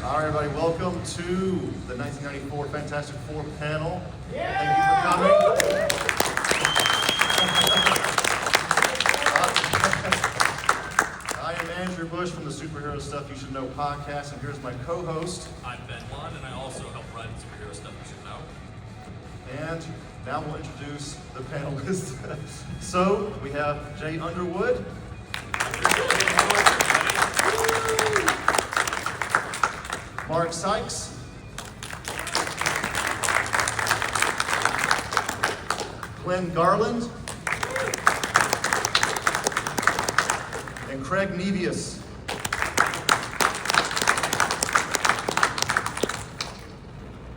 All right, everybody, welcome to the 1994 Fantastic Four panel. Yeah! Thank you for coming. I am Andrew Bush from the Superhero Stuff You Should Know podcast, and here's my co-host. I'm Ben Lund, and I also help run Superhero Stuff You Should Know. And now we'll introduce the panelists. So, we have Jay Underwood. Mark Sykes. Glenn Garland. And Craig Nevius.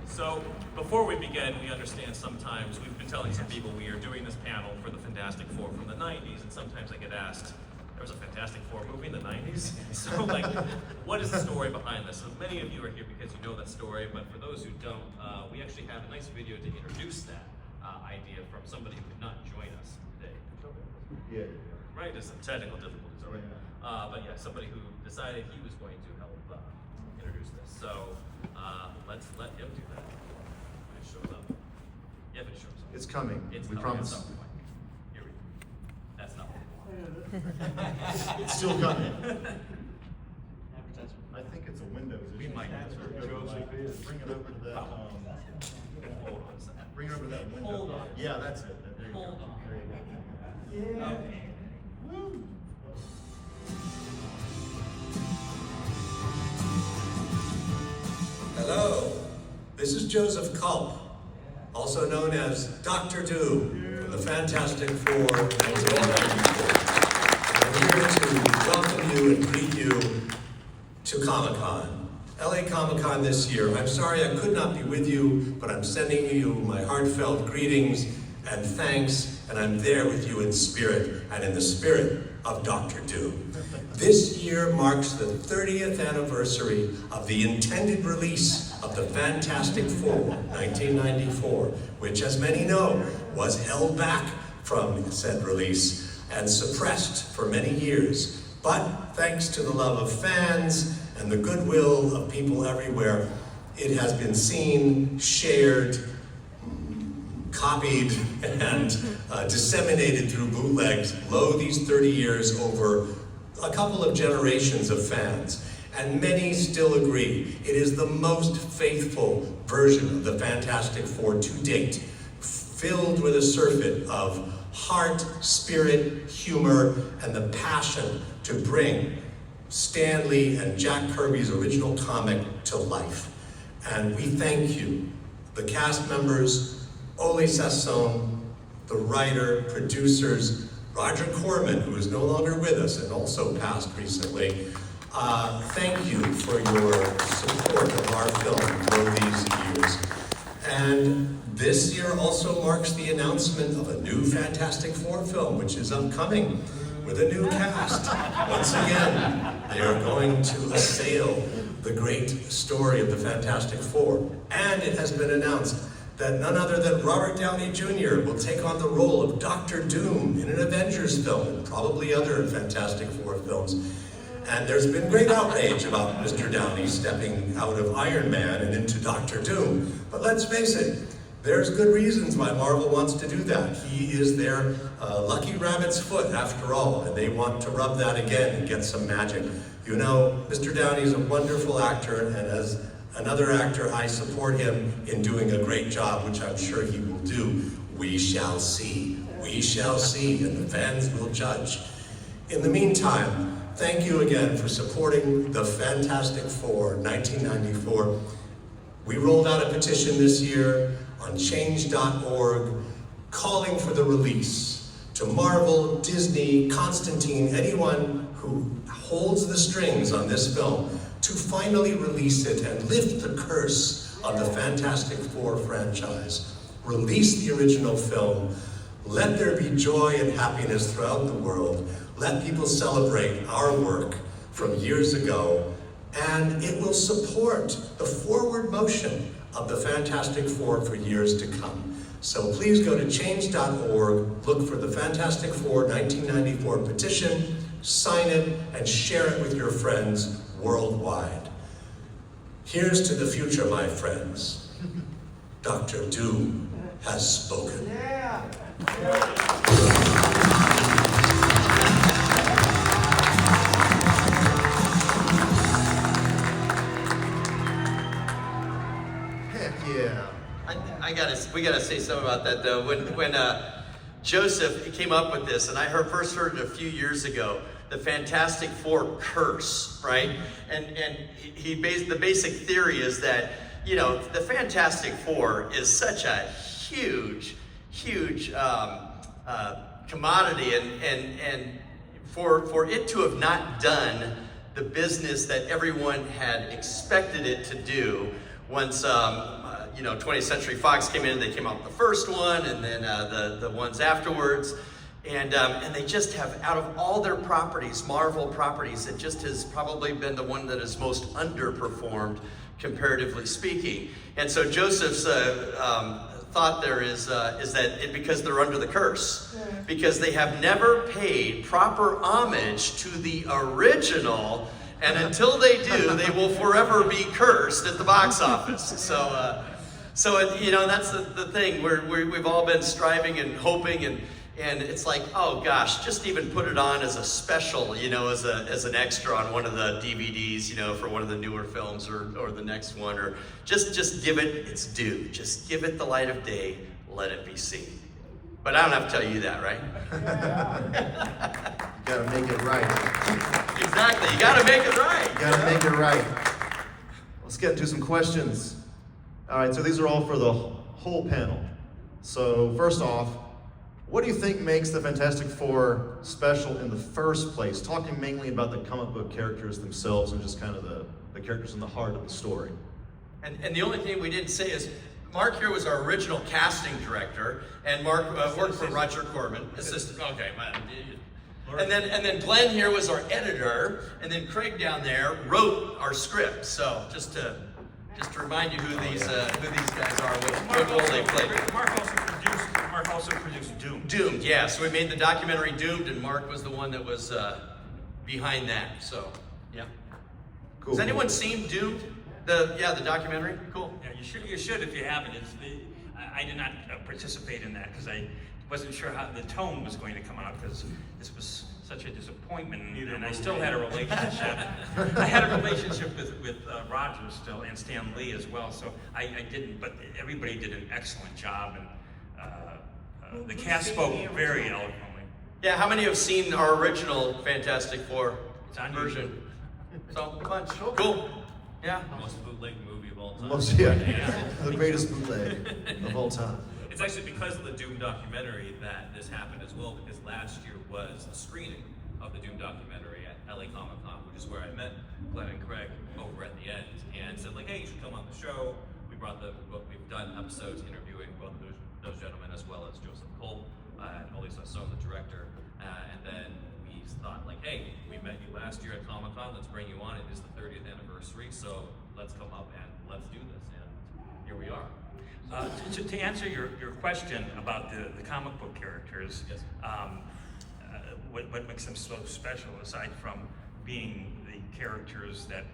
So, before we begin, we understand sometimes, we've been telling some people we are doing this panel for the Fantastic Four from the 90s, and sometimes I get asked, there was a Fantastic Four movie in the 90s? So, what is the story behind this? So many of you are here because you know that story, but for those who don't, we actually have a nice video to introduce that idea from somebody who could not join us today. Yeah. Right, there's some technical difficulties already. But yeah, somebody who decided he was going to help introduce this. So let's let him do that when it shows up. If it shows up. It's coming, we promise. Here we go. That's not what we want. It's still coming. I think it's a Windows issue. We might have to. Bring it over to that. Hold on a second. Bring it over to that window. Hold on. Yeah, that's it. There you go. Hold on. There you go. Okay. Woo. Hello, this is Joseph Culp, also known as Dr. Doom from the Fantastic Four 1994. I'm here to welcome you and greet you to Comic-Con. L.A.Comic this year. I'm sorry I could not be with you, but I'm sending you my heartfelt greetings and thanks, and I'm there with you in spirit and in the spirit of Dr. Doom. This year marks the 30th anniversary of the intended release of the Fantastic Four, 1994, which, as many know, was held back from said release and suppressed for many years. But thanks to the love of fans and the goodwill of people everywhere, it has been seen, shared, copied, and disseminated through bootlegs, these 30 years over a couple of generations of fans. And many still agree it is the most faithful version of the Fantastic Four to date, filled with a surfeit of heart, spirit, humor, and the passion to bring Stan Lee and Jack Kirby's original comic to life. And we thank you, the cast members, Ole Sassoon, the writer, producers, Roger Corman, who is no longer with us and also passed recently. Thank you for your support of our film over these years. And this year also marks the announcement of a new Fantastic Four film, which is upcoming with a new cast. Once again, they are going to assail the great story of the Fantastic Four. And it has been announced that none other than Robert Downey Jr. will take on the role of Dr. Doom in an Avengers film, and probably other Fantastic Four films. And there's been great outrage about Mr. Downey stepping out of Iron Man and into Dr. Doom. But let's face it, there's good reasons why Marvel wants to do that. He is their lucky rabbit's foot, after all, and they want to rub that again and get some magic. You know, Mr. Downey is a wonderful actor, and as another actor, I support him in doing a great job, which I'm sure he will do. We shall see. We shall see, and the fans will judge. In the meantime, thank you again for supporting the Fantastic Four 1994. We rolled out a petition this year on change.org calling for the release to Marvel, Disney, Constantine, anyone who holds the strings on this film to finally release it and lift the curse of the Fantastic Four franchise. Release the original film. Let there be joy and happiness throughout the world. Let people celebrate our work from years ago, and it will support the forward motion of the Fantastic Four for years to come. So please go to change.org, look for the Fantastic Four 1994 petition, sign it, and share it with your friends worldwide. Here's to the future, my friends. Dr. Doom has spoken. Heck yeah. We gotta say something about that though. When Joseph came up with this, and I first heard it a few years ago, the Fantastic Four curse, right? And the basic theory is that, you know, the Fantastic Four is such a huge commodity, and for it to have not done the business that everyone had expected it to do once 20th Century Fox came in, they came out with the first one, and then the ones afterwards, and they just have, out of all their properties, Marvel properties, it just has probably been the one that is most underperformed, comparatively speaking. And so Joseph's thought there is that because they're under the curse, because they have never paid proper homage to the original, and until they do, they will forever be cursed at the box office. So you know, that's the thing. We've all been striving and hoping, and it's like, oh gosh, just even put it on as a special, you know, as an extra on one of the DVDs, you know, for one of the newer films or the next one, or just give it its due. Just give it the light of day, let it be seen. But I don't have to tell you that, right? You gotta make it right. Exactly, you gotta make it right. You gotta make it right. Let's get into some questions. All right, so these are all for the whole panel. So first off, what do you think makes the Fantastic Four special in the first place? Talking mainly about the comic book characters themselves and just kind of the characters in the heart of the story. And the only thing we didn't say is, Mark here was our original casting director, and Mark worked for Roger Corman, assistant. Okay, man. And then Glenn here was our editor, and then Craig down there wrote our script. So just to remind you who these guys are, what role they played. Mark also produced Doomed. Doomed, yeah. So we made the documentary Doomed, and Mark was the one that was behind that. So yeah. Cool. Has anyone seen Doomed? The documentary. Cool. Yeah, you should if you haven't. I did not participate in that because I wasn't sure how the tone was going to come out, because this was such a disappointment, and I still had a relationship. I had a relationship with Roger still, and Stan Lee as well, so I didn't, but everybody did an excellent job, and the cast spoke very eloquently. Yeah, how many have seen our original Fantastic Four It's on version? So, a bunch. Cool. Yeah. Most bootleg movie of all time. The greatest bootleg of all time. It's actually because of the Doom documentary that this happened as well, because last year was a screening of the Doom documentary at L.A.Comic, which is where I met Glenn and Craig over at the end, and said like, hey, you should come on the show. We've done episodes interviewing both of those gentlemen, as well as Joseph Cole and Olisa Son, the director, and then we thought like, hey, we met you last year at Comic-Con, let's bring you on. It is the 30th anniversary, so let's come up and let's do this, and here we are. To answer your question about the comic book characters, Yes. What makes them so special, aside from being the characters that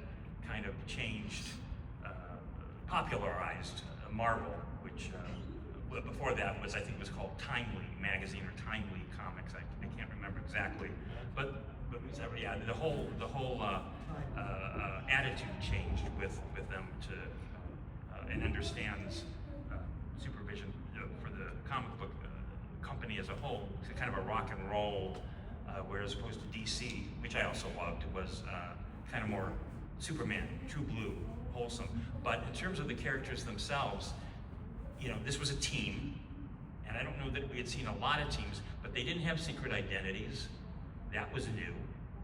kind of changed, popularized Marvel, which before that I think was called Timely Magazine or Timely Comics. I can't remember exactly, but yeah, the whole attitude changed with them and understands supervision for the comic book company as a whole. It's kind of a rock and roll, whereas opposed to DC, which I also loved, was kind of more Superman, true blue, wholesome. But in terms of the characters themselves, you know, this was a team, and I don't know that we had seen a lot of teams, but they didn't have secret identities. That was new.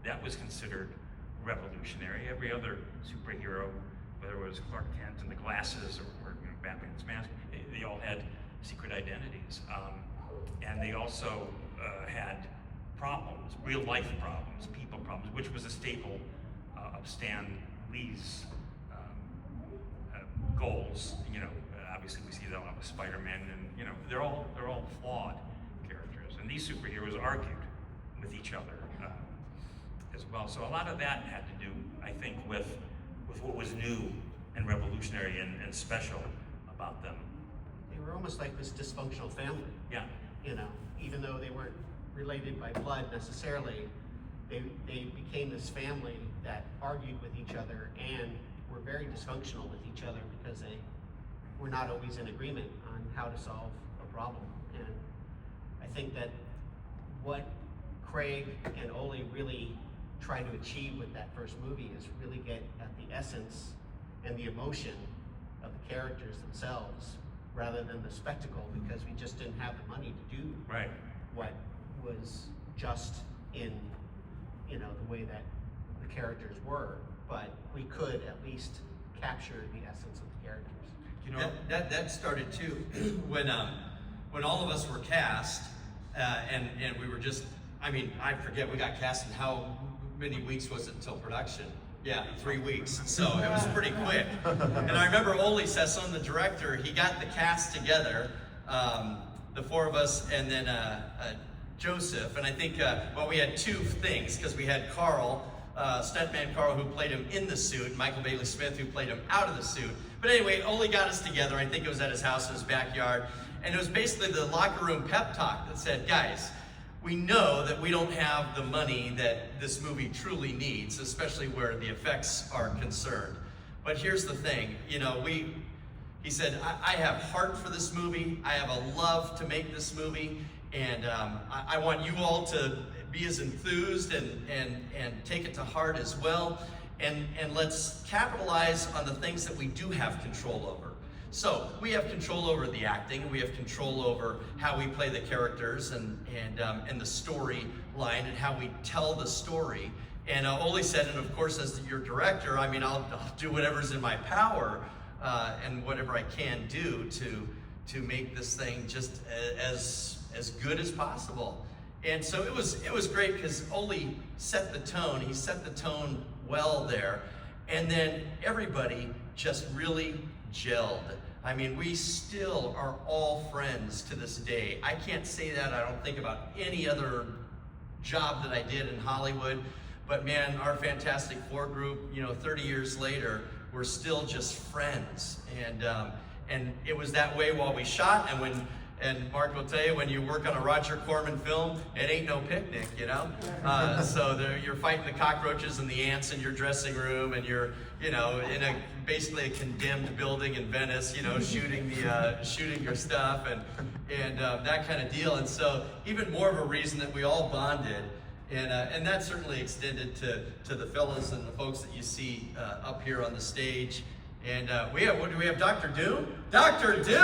That was considered revolutionary. Every other superhero, whether it was Clark Kent and the glasses or Batman's mask, they all had secret identities. And they also had problems, real life problems, people problems, which was a staple of Stan Lee's goals. You know, obviously we see that a lot with Spider-Man, and you know, they're all flawed characters. And these superheroes argued with each other as well. So a lot of that had to do, I think, with what was new and revolutionary and special about them. They were almost like this dysfunctional family. Yeah. You know, even though they weren't related by blood necessarily, they became this family that argued with each other and were very dysfunctional with each other because they were not always in agreement on how to solve a problem. And I think that what Craig and Ole really tried to achieve with that first movie is really get at the essence and the emotion of the characters themselves rather than the spectacle, because we just didn't have the money to do Right. what was just in, you know, the way that the characters were, but we could at least capture the essence of the characters. You know, That started too when all of us were cast, and we were just, I mean, I forget, we got cast in how many weeks was it until production? Yeah, 3 weeks. So it was pretty quick. And I remember Ole Sesson, the director, he got the cast together, the four of us, and then Joseph. And I think, well, we had two things, because we had Carl, stuntman Carl, who played him in the suit, and Michael Bailey Smith, who played him out of the suit. But anyway, Ole got us together. I think it was at his house in his backyard. And it was basically the locker room pep talk that said, guys, we know that we don't have the money that this movie truly needs, especially where the effects are concerned. But here's the thing, you know, he said, I have heart for this movie. I have a love to make this movie. And I want you all to be as enthused and take it to heart as well. And let's capitalize on the things that we do have control over. So we have control over the acting, we have control over how we play the characters and the story line and how we tell the story. And Ole said, and of course as your director, I mean, I'll do whatever's in my power and whatever I can do to make this thing just as good as possible. And so it was great because Ole set the tone. He set the tone well there. And then everybody just really gelled. I mean, we still are all friends to this day. I can't say that, I don't think, about any other job that I did in Hollywood. But man, our Fantastic Four group, you know, 30 years later, we're still just friends. And it was that way while we shot, and Mark will tell you, when you work on a Roger Corman film, it ain't no picnic, you know? So you're fighting the cockroaches and the ants in your dressing room, and you're, you know, in basically a condemned building in Venice, you know, shooting your stuff and that kind of deal. And so even more of a reason that we all bonded, and that certainly extended to the fellas and the folks that you see up here on the stage. And what do we have? Dr. Doom? Dr. Doom!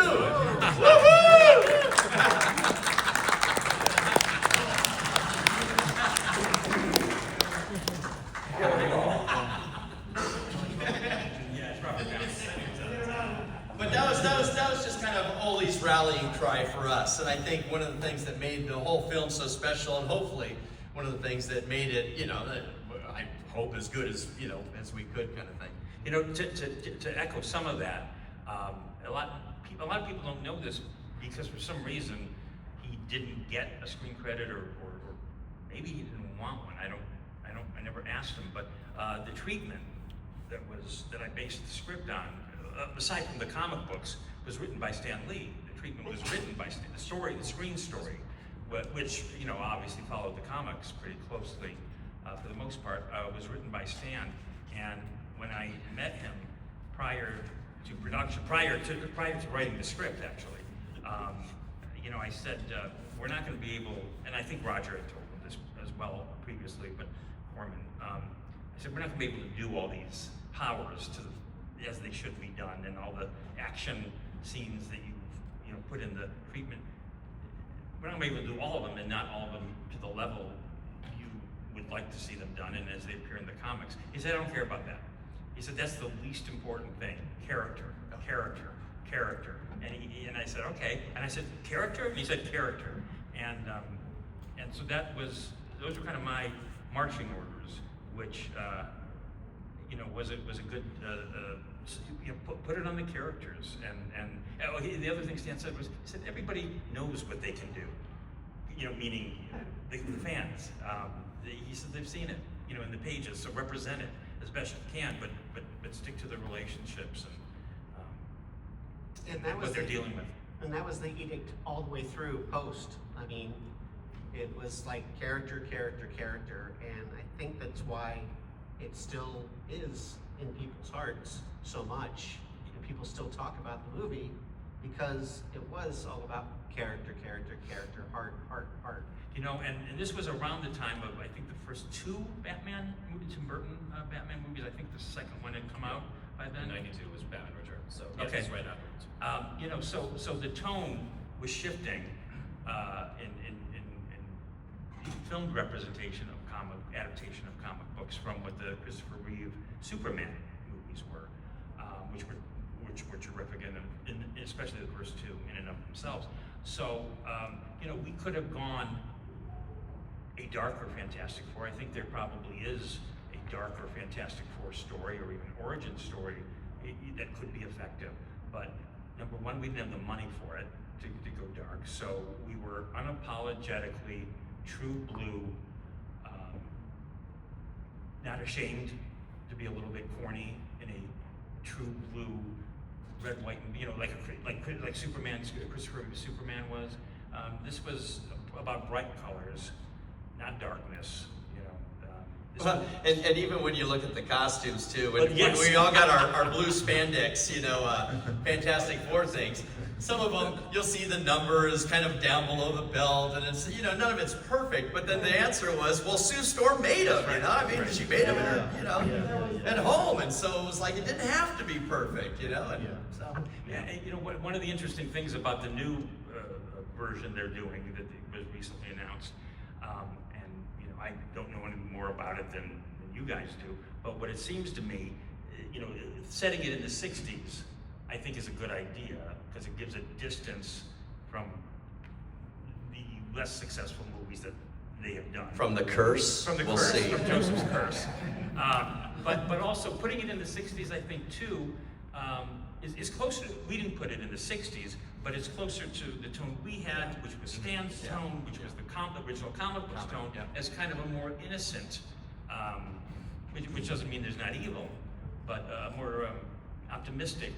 Woohoo! But that was just kind of Ole's rallying cry for us. And I think one of the things that made the whole film so special, and hopefully one of the things that made it, you know, I hope as good as, you know, as we could, kind of thing. You know, to echo some of that, a lot of people don't know this because for some reason he didn't get a screen credit, or maybe he didn't want one. I never asked him. But the treatment that I based the script on, aside from the comic books, was written by Stan Lee. The treatment was written by Stan. The screen story, which, you know, obviously followed the comics pretty closely for the most part, was written by Stan. And when I met him prior to production, prior to writing the script, actually, you know, I said, we're not going to be able, and I think Roger had told him this as well previously, but Corman, I said, we're not going to be able to do all these powers as they should be done, and all the action scenes that you know put in the treatment. We're not going to be able to do all of them, and not all of them to the level you would like to see them done, and as they appear in the comics. He said, I don't care about that. He said, that's the least important thing. Character. And I said, okay. And I said, character? And he said, character. And so those were kind of my marching orders, which, you know, was a good, you know, put it on the characters. And the other thing Stan said was, he said, everybody knows what they can do. You know, meaning the fans. He said they've seen it, you know, in the pages, so represent it. as best you can, but stick to the relationships And that was what they're the- dealing with. And that was the edict all the way through post. I mean, it was like character, character, character, and I think that's why it still is in people's hearts so much. And people still talk about the movie because it was all about character, character, character, heart, heart, heart. You know, and this was around the time of, I think, the first two Batman movies, Tim Burton Batman movies. I think the second one had come out by then. 92 was Batman Returns, so yeah, Okay. it's right afterwards. You know, so the tone was shifting in the filmed representation of adaptation of comic books from what the Christopher Reeve Superman movies were, which were terrific, and especially the first two in and of themselves. So you know, we could have gone a darker Fantastic Four. I think there probably is a darker Fantastic Four story or even origin story that could be effective. But number one, we didn't have the money for it to go dark. So we were unapologetically true blue, not ashamed to be a little bit corny in a true blue, red, white, and, you know, like Superman, Christopher Reeve Superman was. This was about bright colors, not darkness. You know, Well, and even when you look at the costumes too, But when yes. we all got our blue spandex, you know, Fantastic Four things, some of them you'll see the numbers kind of down below the belt, and it's, you know, none of it's perfect. But then the answer was, well, Sue Storm made them, you know. I mean, she made them in her, you know, at home, and so it was like it didn't have to be perfect, you know. And so yeah, and, you know, one of the interesting things about the new version they're doing that was recently announced, and you know, I don't know any more about it than you guys do, but what it seems to me, you know, setting it in the 60s, I think is a good idea because it gives a distance from the less successful movies that they have done. from the curse, From the we'll curse, see. from Joseph's curse. But also putting it in the 60s, I think too, is closer. We didn't put it in the 60s, but it's closer to the tone we had, which was Stan's tone, which was the original comic book's tone, as kind of a more innocent, which doesn't mean there's not evil, but more optimistic,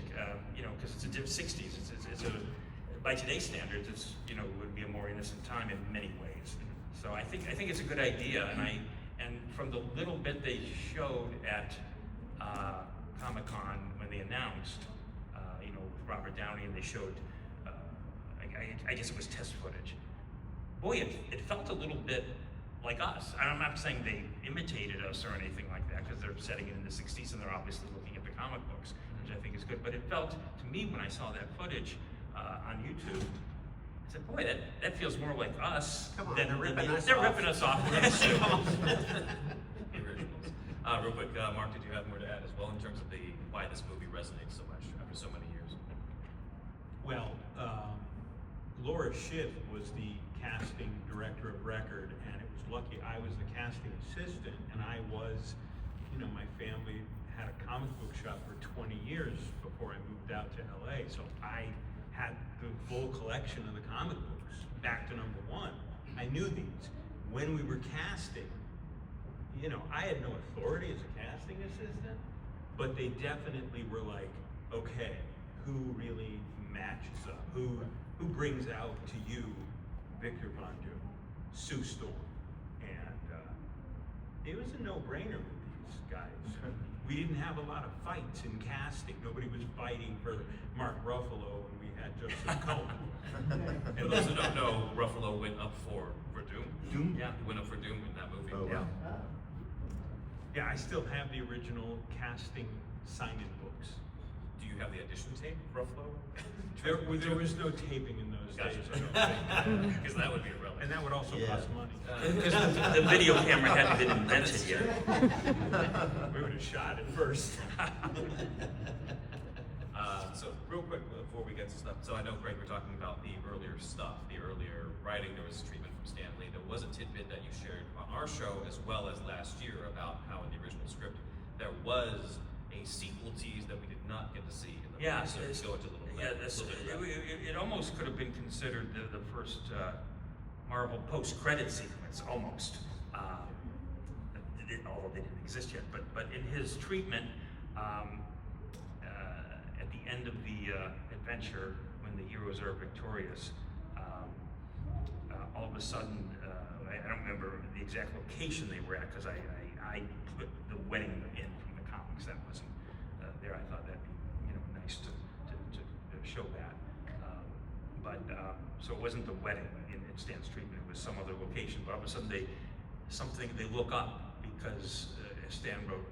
you know, because it's a 60s. It's a, by today's standards, it's, you know, would be a more innocent time in many ways. So I think it's a good idea, and from the little bit they showed at Comic-Con when they announced, you know, with Robert Downey, and they showed, I guess it was test footage. Boy, it felt a little bit like us. I'm not saying they imitated us or anything like that, because they're setting it in the 60s and they're obviously looking at the comic books, which I think is good. But it felt to me when I saw that footage on YouTube, I said, boy, that feels more like us. Come on, than they're ripping us they're off. ripping us off. The originals. Real quick, Mark, did you have more to add as well in terms of why this movie resonates so much after so many years? Well, Laura Schiff was the casting director of record, and it was lucky I was the casting assistant, and I was, you know, my family had a comic book shop for 20 years before I moved out to LA, so I had the full collection of the comic books, back to number one. I knew these. When we were casting, you know, I had no authority as a casting assistant, but they definitely were like, okay, who really matches up? Who brings out to you Victor Von Doom, Sue Storm? And it was a no-brainer with these guys. We didn't have a lot of fights in casting. Nobody was fighting for Mark Ruffalo, and we had Joseph Cohen. For those who don't know, Ruffalo went up for Doom. Doom? Yeah, he went up for Doom in that movie. Oh, wow. Yeah, I still have the original casting sign-in books. Do you have the audition tape, Ruffalo? There was no taping in those Gotcha. days, I don't think. Because that would be a relic. And that would also cost money. Because the video camera hadn't been invented yet. We would have shot it first. So real quick before we get to stuff, so I know, Greg, we're talking about the earlier stuff, the earlier writing. There was treatment from Stan Lee. There was a tidbit that you shared on our show as well as last year about how in the original script there was a sequel tease that we did not get to see in the movie. Yeah, So let's go into a little bit. Yeah, a little bit of that. it almost could have been considered the first Marvel post-credit sequence, almost. although they didn't exist yet. But in his treatment, at the end of the adventure, when the heroes are victorious, all of a sudden, I don't remember the exact location they were at because I put the wedding in from the comics. That wasn't there. I thought that'd be nice to show that. So it wasn't the wedding in Stan's treatment. It was some other location. But all of a sudden they look up because as Stan wrote,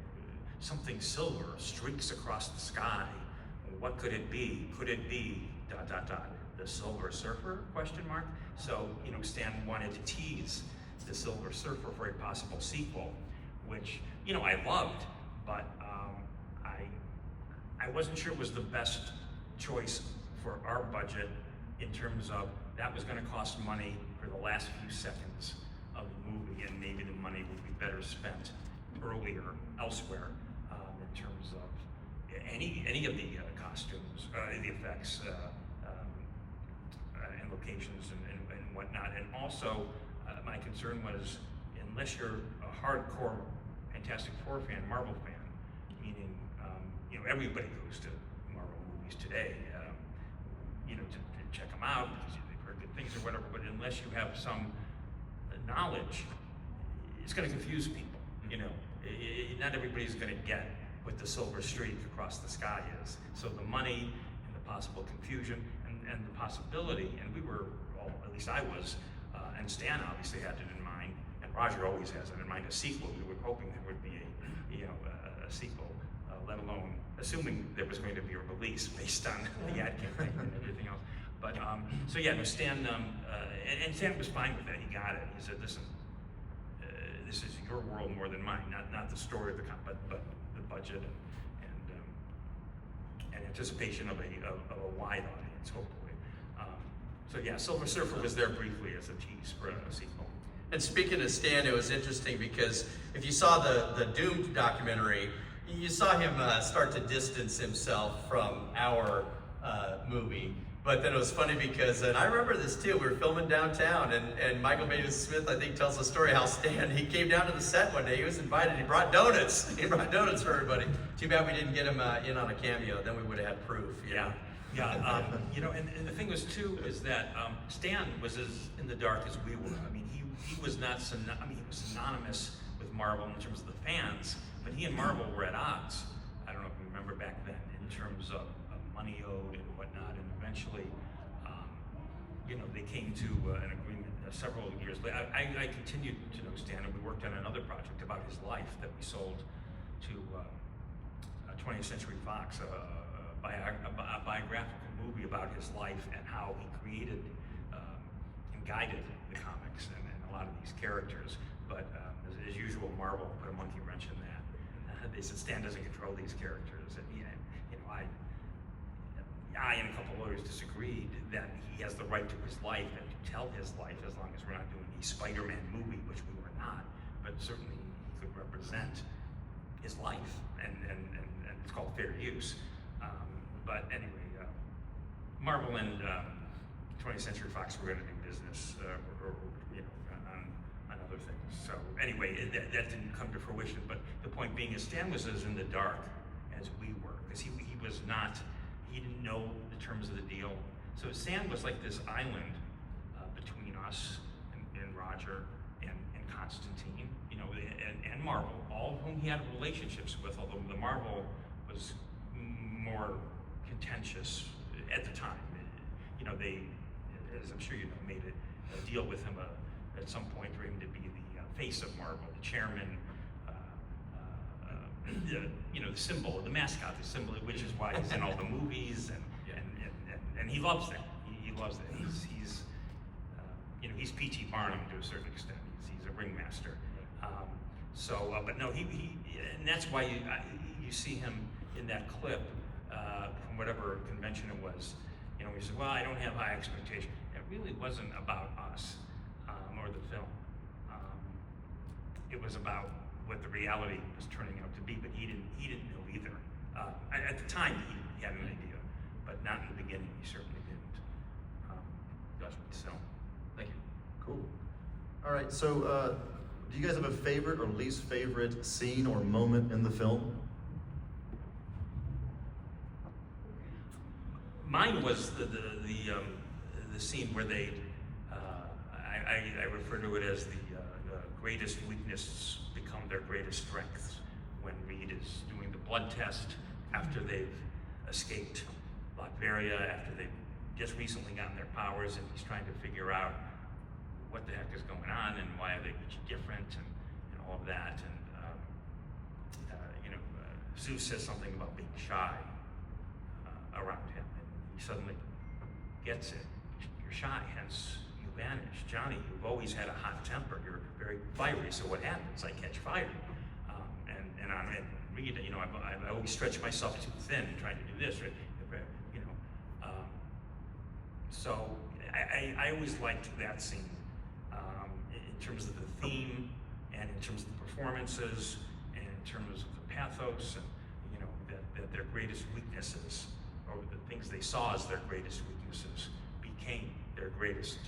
something silver streaks across the sky. What could it be? Could it be ... the Silver Surfer ? So Stan wanted to tease the Silver Surfer for a possible sequel, which I loved, but I wasn't sure it was the best choice for our budget in terms of that was going to cost money for the last few seconds of the movie, and maybe the money would be better spent earlier elsewhere in terms of any of the costumes, the effects, and locations and whatnot. And also, my concern was, unless you're a hardcore Fantastic Four fan, Marvel fan, meaning everybody goes to Marvel movies today, to check them out because they've heard good things or whatever. But unless you have some knowledge, it's going to confuse people. Not everybody's going to get what the silver streak across the sky is. So the money and the possible confusion and the possibility, and we were, well, at least I was, and Stan obviously had it in mind, and Roger always has it in mind, a sequel. We were hoping there would be a sequel, let alone assuming there was going to be a release based on the ad campaign and everything else. But so yeah, no, Stan, and Stan was fine with that. He got it. He said, listen, this is your world more than mine, not the story of the but the budget and anticipation of a wide audience, hopefully. So yeah, Silver Surfer was there briefly as a tease for a sequel. And speaking of Stan, it was interesting because if you saw the Doom documentary, you saw him start to distance himself from our movie. But then it was funny because, and I remember this too, we were filming downtown and Michael Baden Smith, I think, tells the story how Stan, he came down to the set one day, he was invited, he brought donuts. He brought donuts for everybody. Too bad we didn't get him in on a cameo, then we would have had proof. Yeah. And the thing was too, is that Stan was as in the dark as we were. I mean, he was not, he was synonymous with Marvel in terms of the fans, but he and Marvel were at odds. I don't know if you remember back then, in terms of money owed and whatnot, and eventually, they came to an agreement several years later. I continued to know Stan, and we worked on another project about his life that we sold to 20th Century Fox, a biographical movie about his life and how he created and guided the comics and a lot of these characters. But as usual, Marvel put a monkey wrench in that. They said Stan doesn't control these characters, and I and a couple of lawyers disagreed that he has the right to his life and to tell his life, as long as we're not doing a Spider-Man movie, which we were not, but certainly he could represent his life, and it's called fair use. But anyway, Marvel and 20th Century Fox were going to do business on other things. So anyway, that didn't come to fruition, but the point being is Stan was as in the dark as we were, because he was not, he didn't know the terms of the deal. So Stan was like this island between us and Roger and Constantine, and Marvel, all of whom he had relationships with, although the Marvel was more contentious at the time. They, as I'm sure you know, made a deal with him at some point for him to be the face of Marvel, the chairman, the symbol, the mascot, the symbol, which is why he's in all the movies, and he loves that. He loves that. He's P.T. Barnum to a certain extent. He's a ringmaster. But no, and that's why you see him in that clip from whatever convention it was. He said, "Well, I don't have high expectations." It really wasn't about us or the film. It was about what the reality was turning out to be, but he didn't know either. At the time, he had an idea, but not in the beginning. He certainly didn't. So, thank you. Cool. All right, so do you guys have a favorite or least favorite scene or moment in the film? Mine was the scene where they, I refer to it as the greatest weaknesses become their greatest strengths. When Reed is doing the blood test after they've escaped Latveria, after they've just recently gotten their powers, and he's trying to figure out what the heck is going on and why are they different and all of that. And Zeus says something about being shy around him, and he suddenly gets it. You're shy, hence you vanish. Johnny, you've always had a hot temper. You're very fiery, so what happens? I catch fire. And Reed, I always stretch myself too thin trying to do this, right? So I always liked that scene in terms of the theme and in terms of the performances and in terms of the pathos and that their greatest weaknesses, or the things they saw as their greatest weaknesses, became their greatest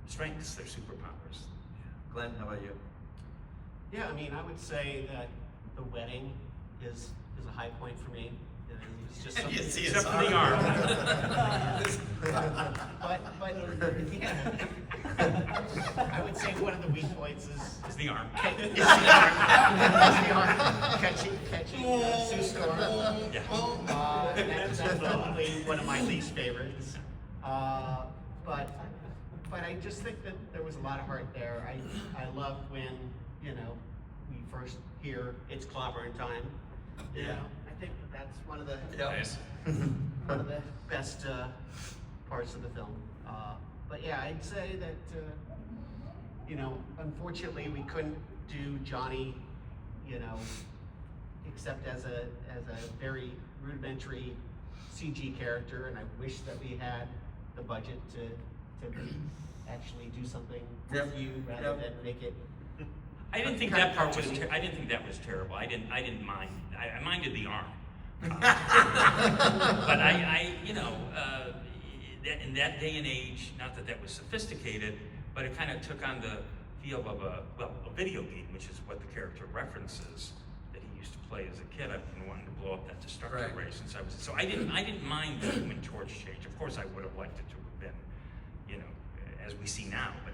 strengths, their superpowers. Glenn, how about you? Yeah, I mean, I would say that the wedding is a high point for me. It's just something. You see Except for the arm. but yeah. I would say one of the weak points It's the arm. catching Sue Storm. Yeah. That's probably one of my least favorites. But I just think that there was a lot of heart there. I love when we first hear it's clobbering time. Yeah. I think that's one of the Nice. one of the best parts of the film. But yeah, I'd say that unfortunately we couldn't do Johnny, except as a very rudimentary CG character, and I wish that we had the budget to actually do something with you rather than make it. I didn't think that part was. I didn't think that was terrible. I didn't mind. I minded the arm. But in that day and age, not that was sophisticated, but it kind of took on the feel of a video game, which is what the character references that he used to play as a kid. I've been wanting to blow up that destructor ray since I was. So I didn't mind the Human Torch change. Of course, I would have liked it to have been, as we see now. But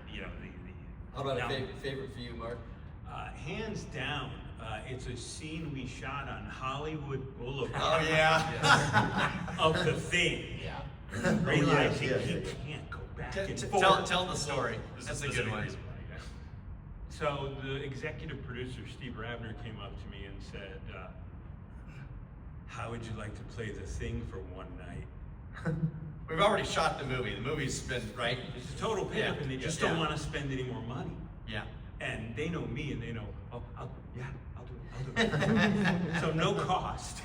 How about a favorite for you, Mark? Hands down, it's a scene we shot on Hollywood Boulevard. Oh yeah. Of the Thing. Yeah. Realizing yeah. he can't go back and forth. Tell the story. That's a good one. So the executive producer, Steve Rabner, came up to me and said, how would you like to play the Thing for one night? We've already shot the movie. The movie's been, right? It's a total pickup, and they just don't want to spend any more money. Yeah. And they know me, and they know, I'll do it. So no cost.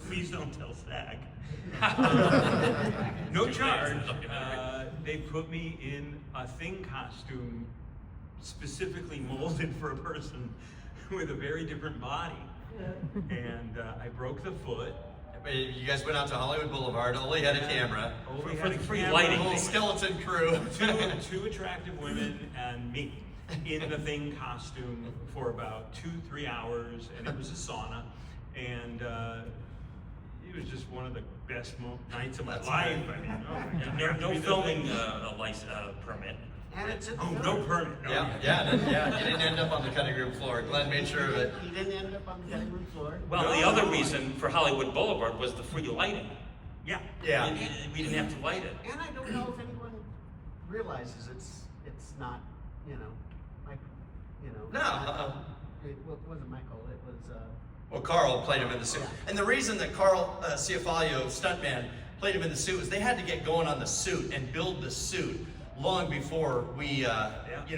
Please don't tell SAG. No charge. They put me in a Thing costume specifically molded for a person with a very different body. And I broke the foot. You guys went out to Hollywood Boulevard, only had a camera. Only For had the free camera, lighting. A little skeleton crew. two attractive women and me in the Thing costume for about 2-3 hours, and it was a sauna, and it was just one of the best nights of my life. I mean, No filming permit. And it's in the Oh, film. no permit. No. Yeah. You didn't end up on the cutting room floor. Glenn made sure of it. He didn't end up on the cutting room floor. Well, the other reason for Hollywood Boulevard was the free lighting. Yeah. Yeah. We didn't have to light it. And I don't know if anyone realizes it's not, No. It wasn't Michael. It was. Well, Carl played him in the suit. And the reason that Carl Ciafalio, stuntman, played him in the suit was they had to get going on the suit and build the suit long before we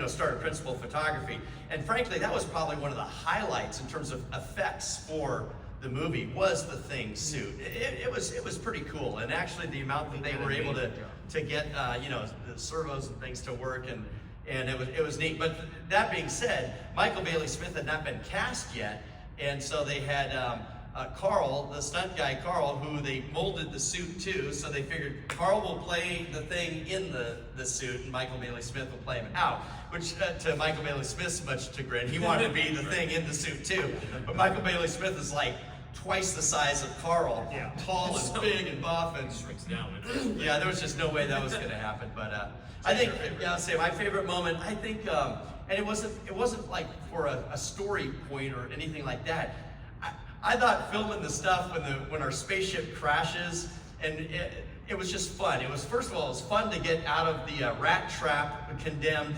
started principal photography. And frankly, that was probably one of the highlights in terms of effects for the movie was the Thing suit. It was pretty cool. And actually the amount that they were able to get the servos and things to work, and it was neat. But that being said, Michael Bailey Smith had not been cast yet, and so they had Carl, the stunt guy Carl, who they molded the suit to, so they figured Carl will play the thing in the suit and Michael Bailey Smith will play him out, which to Michael Bailey Smith's much chagrin, he wanted to be the thing in the suit too. But Michael Bailey Smith is like twice the size of Carl, tall and big and buff, and Shrinks down. yeah, there was just no way that was going to happen. But I think, I'll say my favorite moment. I think, and it wasn't like for a story point or anything like that. I thought filming the stuff when our spaceship crashes, and it was just fun. It was, first of all, it was fun to get out of the rat trap condemned,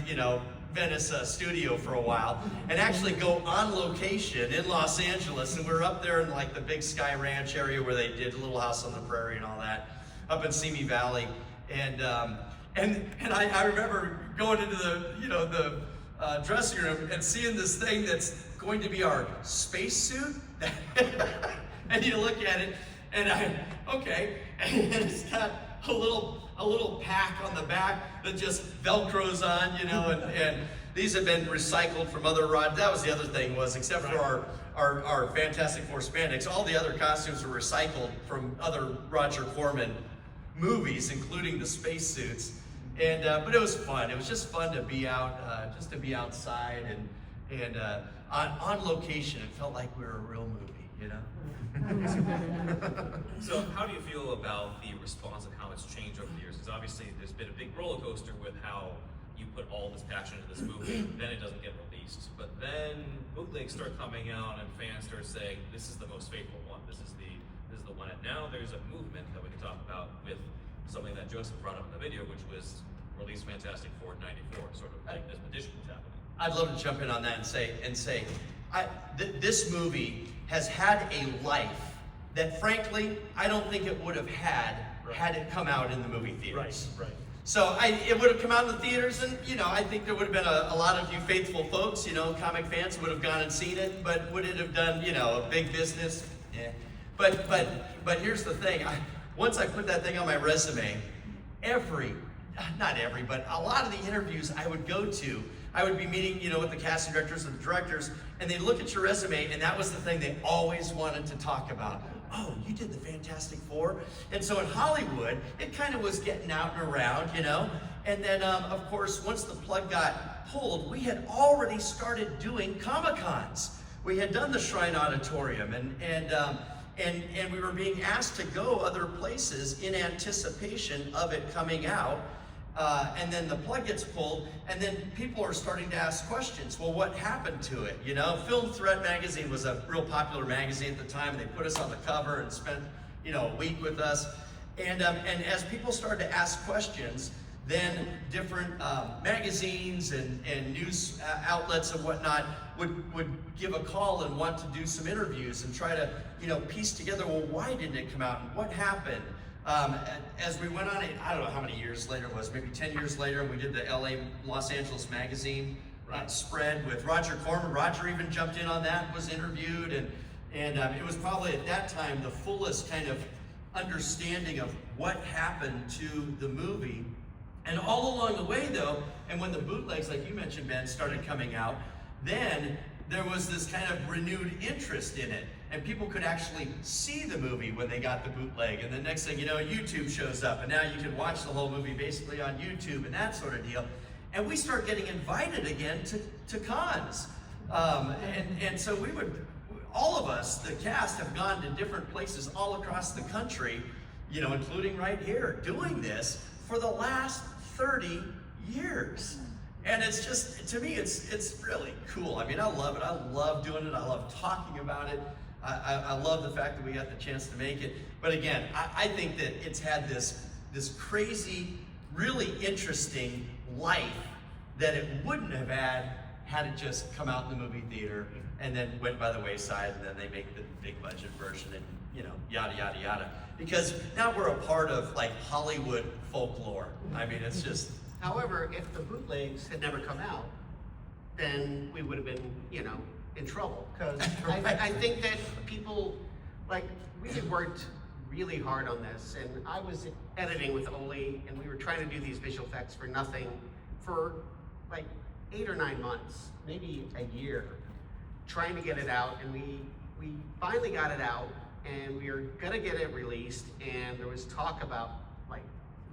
Venice studio for a while and actually go on location in Los Angeles. And we were up there in like the Big Sky Ranch area where they did Little House on the Prairie and all that, up in Simi Valley. And I remember going into the dressing room and seeing this thing that's going to be our spacesuit. And you look at it, and okay, and it's got a little pack on the back that just Velcros on, and these have been recycled from other rods. That was the other thing was, except for our Fantastic Four spandex, all the other costumes were recycled from other Roger Corman movies, including the spacesuits. And but it was fun. It was just fun to be out, just to be outside and on location. It felt like we were a real movie, So how do you feel about the response and how it's changed over the years? Because obviously there's been a big roller coaster with how you put all this passion into this movie, then it doesn't get released. But then bootlegs start coming out and fans start saying, this is the most faithful one. This is the one. And now there's a movement that we can talk about with something that Joseph brought up in the video, which was release Fantastic Four in '94, sort of like this petition was happening. I'd love to jump in on that and say, this movie has had a life that, frankly, I don't think it would have had it come out in the movie theaters. Right. So it would have come out in the theaters, and I think there would have been a lot of you faithful folks, comic fans who would have gone and seen it. But would it have done, a big business? Yeah. But here's the thing. Once I put that thing on my resume, not every, but a lot of the interviews I would go to, I would be meeting, with the casting directors and the directors, and they'd look at your resume, and that was the thing they always wanted to talk about. Oh, you did the Fantastic Four? And so in Hollywood, it kind of was getting out and around, And then, of course, once the plug got pulled, we had already started doing Comic-Cons. We had done the Shrine Auditorium, and we were being asked to go other places in anticipation of it coming out. And then the plug gets pulled, and then people are starting to ask questions. Well, what happened to it? Film Threat magazine was a real popular magazine at the time, and they put us on the cover and spent, a week with us. And as people started to ask questions, then different magazines and news outlets and whatnot would give a call and want to do some interviews and try to, piece together, well, why didn't it come out and what happened? As we went on, I don't know how many years later it was, maybe 10 years later, we did the Los Angeles magazine spread with Roger Corman. Roger even jumped in on that, was interviewed, and it was probably at that time the fullest kind of understanding of what happened to the movie. And all along the way though, and when the bootlegs, like you mentioned, Ben, started coming out, then there was this kind of renewed interest in it. And people could actually see the movie when they got the bootleg. And the next thing you know, YouTube shows up, and now you can watch the whole movie basically on YouTube and that sort of deal. And we start getting invited again to cons. And so all of us, the cast, have gone to different places all across the country, including right here, doing this for the last 30 years. And it's just, to me, it's really cool. I mean, I love it. I love doing it. I love talking about it. I love the fact that we got the chance to make it. But again, I think that it's had this crazy, really interesting life that it wouldn't have had it just come out in the movie theater and then went by the wayside, and then they make the big budget version and, yada, yada, yada. Because now we're a part of like Hollywood folklore. I mean, it's just... However, if the bootlegs had never come out, then we would have been, in trouble. Because I think that people, we had worked really hard on this, and I was editing with Oli, and we were trying to do these visual effects for nothing for 8 or 9 months, maybe a year, trying to get it out, and we we finally got it out, and we were gonna get it released, and there was talk about, like,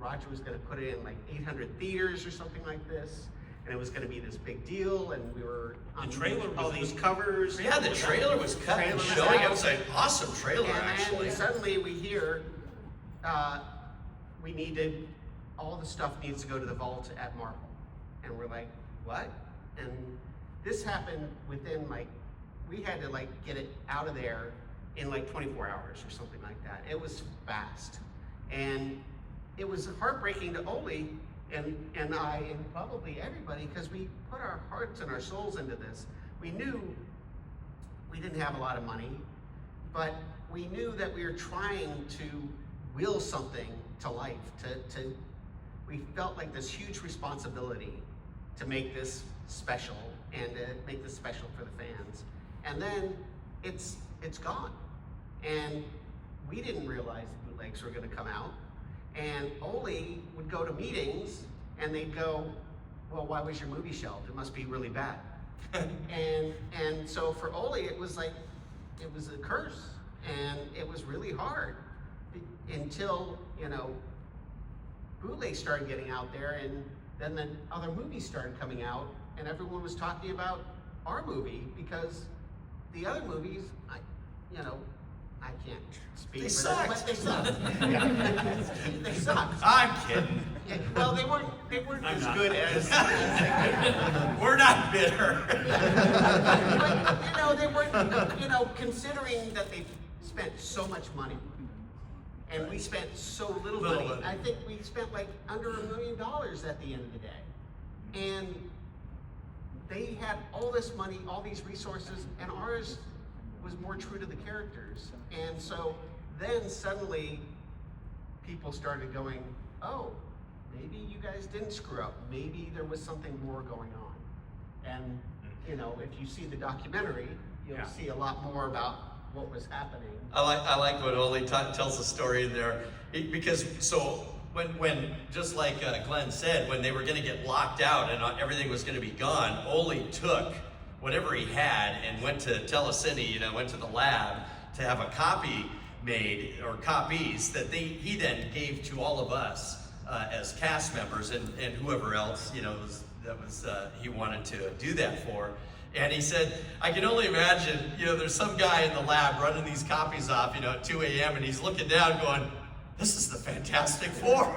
Roger was gonna put it in like 800 theaters or something like this, and it was gonna be this big deal, and we were on trailer all was these in- covers. Yeah, the trailer was cut and Trailer was showing. out. It was an awesome trailer, And actually. then suddenly we hear, we needed, all the stuff needs to go to the vault at Marvel. And we're like, what? And this happened within like, we had to like get it out of there in like 24 hours or something like that. It was fast. And it was heartbreaking to Oli and I and probably everybody, because we put our hearts and our souls into this. We knew we didn't have a lot of money, but we knew that we were trying to will something to life, we felt like this huge responsibility to make this special and to make this special for the fans. And then it's gone. And we didn't realize the bootlegs were gonna come out. And Oli would go to meetings and they'd go, well, why was your movie shelved? It must be really bad. and so for Oli, it was like, it was a curse. And it was really hard until, you know, bootlegs started getting out there, and then the other movies started coming out, and everyone was talking about our movie, because the other movies, I can't speak They for them, sucked. but they sucked. They sucked. I'm kidding. Yeah, well, they weren't I'm as not. good as. We're not bitter. But, they weren't, considering that they spent so much money. And we spent so little money. I think we spent like under $1 million at the end of the day. And they had all this money, all these resources, and ours was more true to the characters. And so then suddenly people started going, oh, maybe you guys didn't screw up. Maybe there was something more going on. And, if you see the documentary, you'll see a lot more about what was happening. I like when Oli tells the story in there, because so when just like Glenn said, when they were going to get locked out and everything was going to be gone, Oli took whatever he had and went to Telecine, went to the lab to have a copy made, or copies that he then gave to all of us as cast members and whoever else he wanted to do that for. And he said, I can only imagine, there's some guy in the lab running these copies off, at 2 a.m. and he's looking down going, this is the Fantastic Four,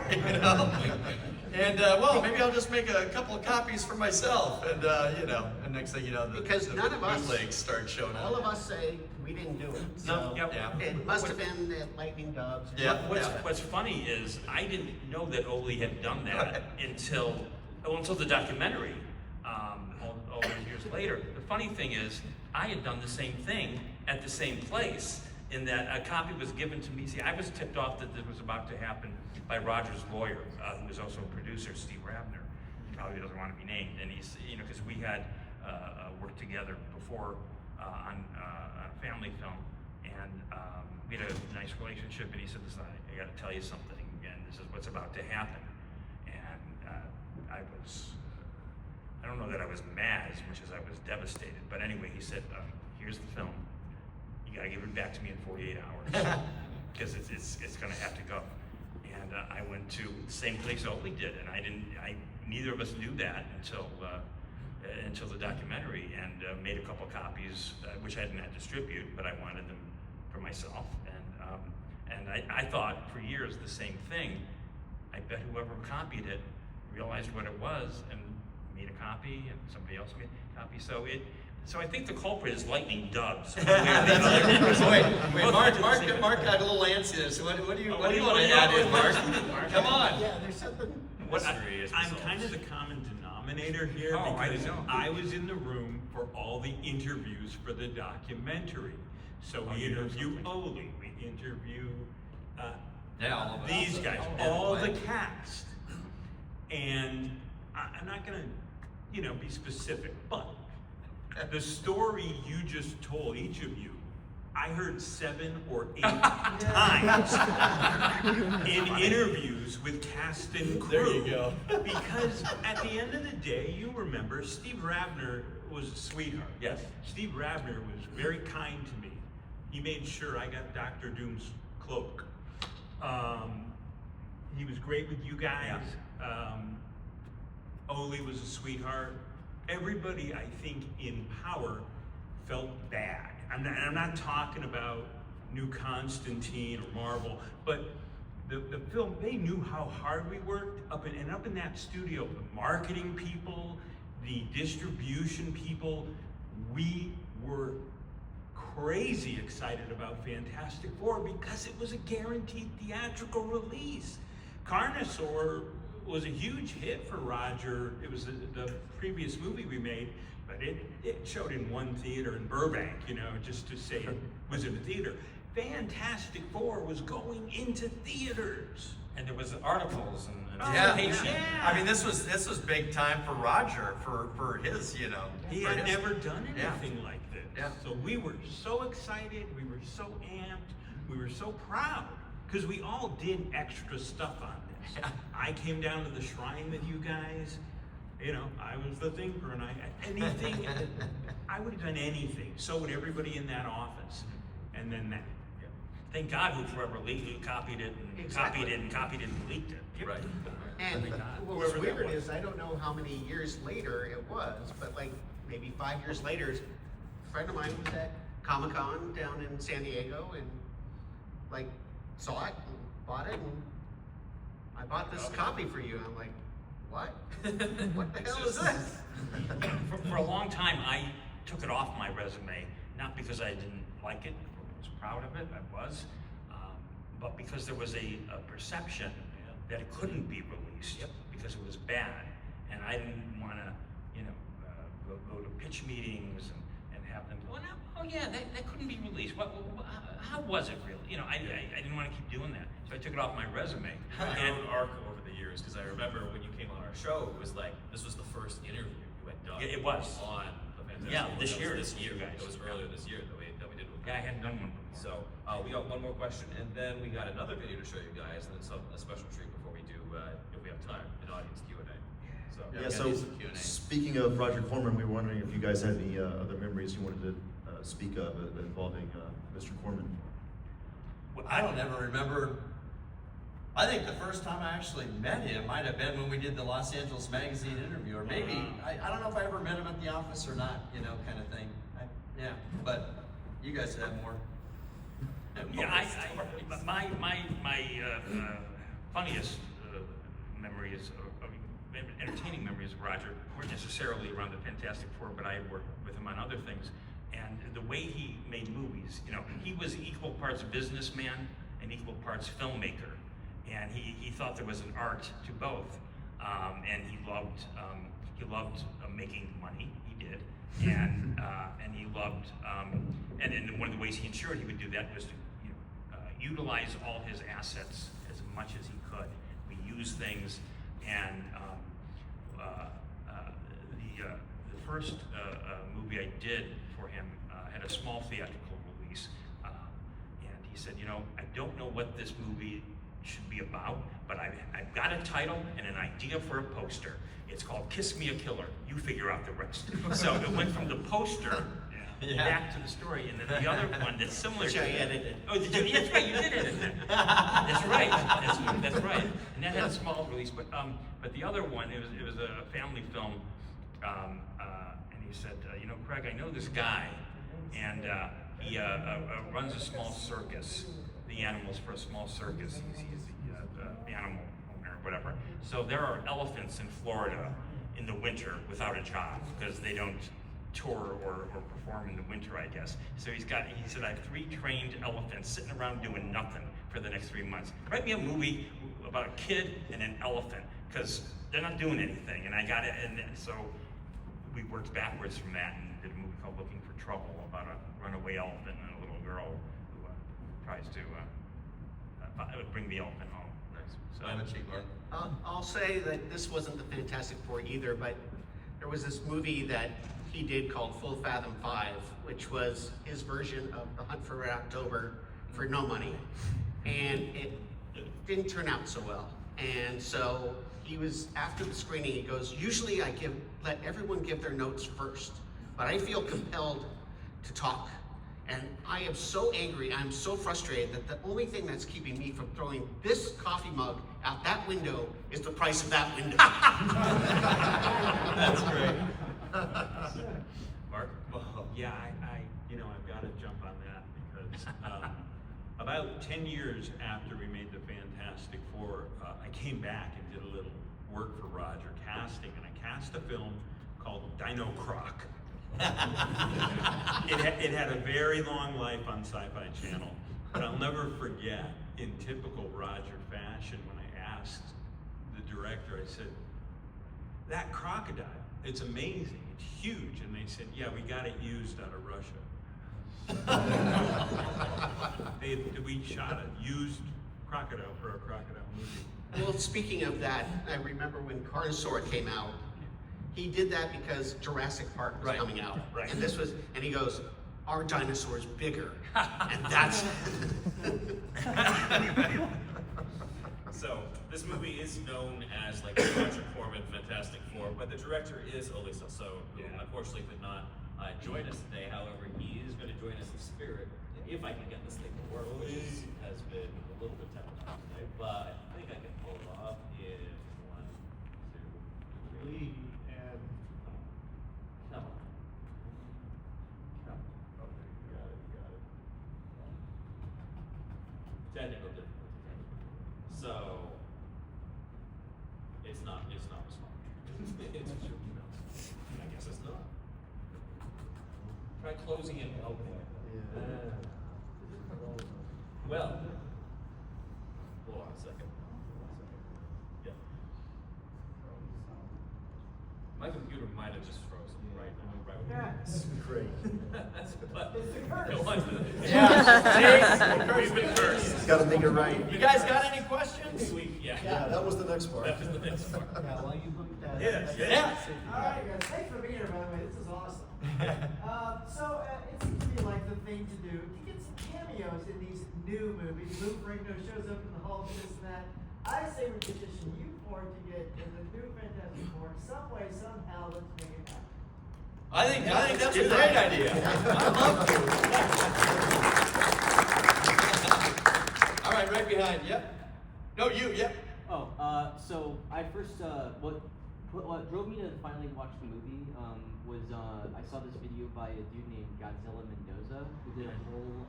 And, well, maybe I'll just make a couple of copies for myself. And, and next thing you know, Because none of us, bootlegs start showing up. all of us say we didn't do it. So Yep. Yeah. it must have been the Lightning Dubs. Yeah. What's funny is I didn't know that Oli had done that until the documentary, all these years later. The funny thing is, I had done the same thing at the same place, in that a copy was given to me. See, I was tipped off that this was about to happen by Roger's lawyer, who was also a producer, Steve Rabner. He probably doesn't want to be named. And he's, because we had worked together before on a family film, and we had a nice relationship. And he said, "Listen, I got to tell you something, and this is what's about to happen." And I don't know that I was mad as much as I was devastated. But anyway, he said, "Here's the film. You gotta give it back to me in 48 hours because it's gonna have to go." And I went to the same place Oli did, and neither of us knew that until the documentary, and made a couple copies, which I didn't have to distribute, but I wanted them for myself. And I thought for years the same thing. I bet whoever copied it realized what it was and made a copy, and somebody else made a copy. So I think the culprit is Lightning Dubs. Wait, Mark got a little antsy. So what do you want to add in, Mark? Come on. Yeah, there's something. I'm kind of the common denominator here, I because didn't know. I was in the room for all the interviews for the documentary. So we interview Oli, we interview all of us. these guys, all the cast. And I'm not gonna, be specific, but the story you just told, each of you, I heard 7 or 8 times in interviews with cast and crew. There you go. Because at the end of the day, you remember, Steve Rabner was a sweetheart. Yes. Steve Rabner was very kind to me. he made sure I got Dr. Doom's cloak. He was great with you guys. Ole was a sweetheart. Everybody, I think, in power felt bad. I'm not talking about New Constantine or Marvel, but the film, they knew how hard we worked up in that studio. The marketing people, the distribution people, we were crazy excited about Fantastic Four because it was a guaranteed theatrical release. Carnosaur was a huge hit for Roger. It was the previous movie we made, but it showed in one theater in Burbank, you know, just to say it was in a theater. Fantastic Four was going into theaters. And there was articles and Yeah. anticipation. I mean, this was big time for Roger, for his, you know. He for had his- never done Yeah. anything like this. Yeah. So we were so excited, we were so amped, we were so proud, because we all did extra stuff on this. Yeah. I came down to the shrine with you guys, you know, I was the thinker, and I would have done anything. So would everybody in that office. And then that. Thank God whoever leaked it, copied it, and Exactly. copied it, and copied it, and leaked it. Right. And Thank God. what's Whoever that weird was. is I don't know how many years later it was, but like maybe 5 years later, a friend of mine was at Comic-Con down in San Diego and like saw it and bought it, and I bought this copy for you. I'm like, what? What the hell is this? For a long time, I took it off my resume, not because I didn't like it, or was proud of it, I was, but because there was a perception that it couldn't be released because it was bad, and I didn't want to, you know, go to pitch meetings and have them go, oh yeah, that couldn't be released. How was it really? You know, I didn't want to keep doing that, so I took it off my resume. And And arc over the years, because I remember when you came on our show, it was like this was the first interview you had done. Yeah, it was. On the Fantastic Yeah, Four. this That was year, This year, you guys. it was earlier this year that we did with. yeah, I hadn't done one before. So we got one more question, and then we got another video to show you guys, and then a special treat before we do, if we have time, an audience Q&A. So Yeah, we so gotta do some Q&A. speaking of Roger Corman, we were wondering if you guys had any other memories you wanted to speak of involving Mr. Corman. I don't ever remember. I think the first time I actually met him might have been when we did the Los Angeles Magazine interview, or maybe, I don't know if I ever met him at the office or not, you know, kind of thing. Yeah, but you guys have more. Yeah, my funniest memories, entertaining memories of Roger weren't necessarily around the Fantastic Four, but I had worked with him on other things. And the way he made movies, you know, he was equal parts businessman and equal parts filmmaker. And he thought there was an art to both. And he loved making money, he did. And he loved, and one of the ways he ensured he would do that was to, you know, utilize all his assets as much as he could. We use things, and the first movie I did for him had a small theatrical release, and he said, you know, I don't know what this movie should be about, but I've got a title and an idea for a poster. It's called Kiss Me a Killer. You figure out the rest. So it went from the poster back to the story, and then the other one that's similar Which to I that- edited. Oh, did you? That's right, you did edit that. That's right. That's right. And that had a small release, but the other one, it was a family film, and he said, you know, Craig, I know this guy, and he runs a small circus, the animals for a small circus. He's the animal owner or whatever. So there are elephants in Florida in the winter without a job because they don't tour or perform in the winter, I guess. So he said, I have 3 trained elephants sitting around doing nothing for the next 3 months. Write me a movie about a kid and an elephant, because they're not doing anything. And I got it, and so we worked backwards from that and did a movie called Looking for Trouble about a runaway elephant and a little girl who tries to bring the elephant home. So, Why don't you, Glenn? I'll say that this wasn't the Fantastic Four either, but there was this movie that he did called Full Fathom 5, which was his version of The Hunt for Red October for no money. And it didn't turn out so well. And so he was, after the screening, he goes, usually I let everyone give their notes first, but I feel compelled to talk And I am so angry, I'm so frustrated that the only thing that's keeping me from throwing this coffee mug out that window is the price of that window. That's great. Mark? Yeah, I've got to jump on that because about 10 years after we made the Fantastic Four, I came back and did a little work for Roger Casting, and I cast a film called Dino Croc. It had a very long life on Sci-Fi Channel, but I'll never forget, in typical Roger fashion, when I asked the director, I said, "That crocodile, it's amazing, it's huge." And they said, "Yeah, we got it used out of Russia." We shot a used crocodile for a crocodile movie. Well, speaking of that, I remember when Carnosaur came out, he did that because Jurassic Park was coming out. Right. And and he goes, "Our dinosaur's bigger." And that's So this movie is known as like the Roger Corman Fantastic Four, but the director is Alyssa So, who unfortunately could not join us today. However, he is going to join us in spirit. If I can get this thing to work, which has been a little bit temperamental today, but I think I can pull it off in 1, 2, 3. and Come on. Come on. Okay, you got it, you got it. Technical difficulty. So, it's not responding. It's I guess it's not. Try closing and opening it. Well, hold on a second. Yeah. My computer might have just frozen right now. This is great. But go on to the See? We've been cursed. Got to make it right. You guys got any questions? Yeah, that was the next part. That was the next part. Yeah, well, you looked at Yeah, it. yeah. All right, guys. Thanks for being here, by the way. This is awesome. It seems to be like the thing to do to get some cameos in these new movies. Lou Ferrigno shows up in the Hulk, this and that. I say we petition you for it to get in the new Fantastic Four in some way, somehow. Let's make it happen. I think that's a great idea. I'd love to. All right, right behind. Yep. No, you. Yep. So I first what drove me to finally watch the movie was I saw this video by a dude named Godzilla Mendoza who did a whole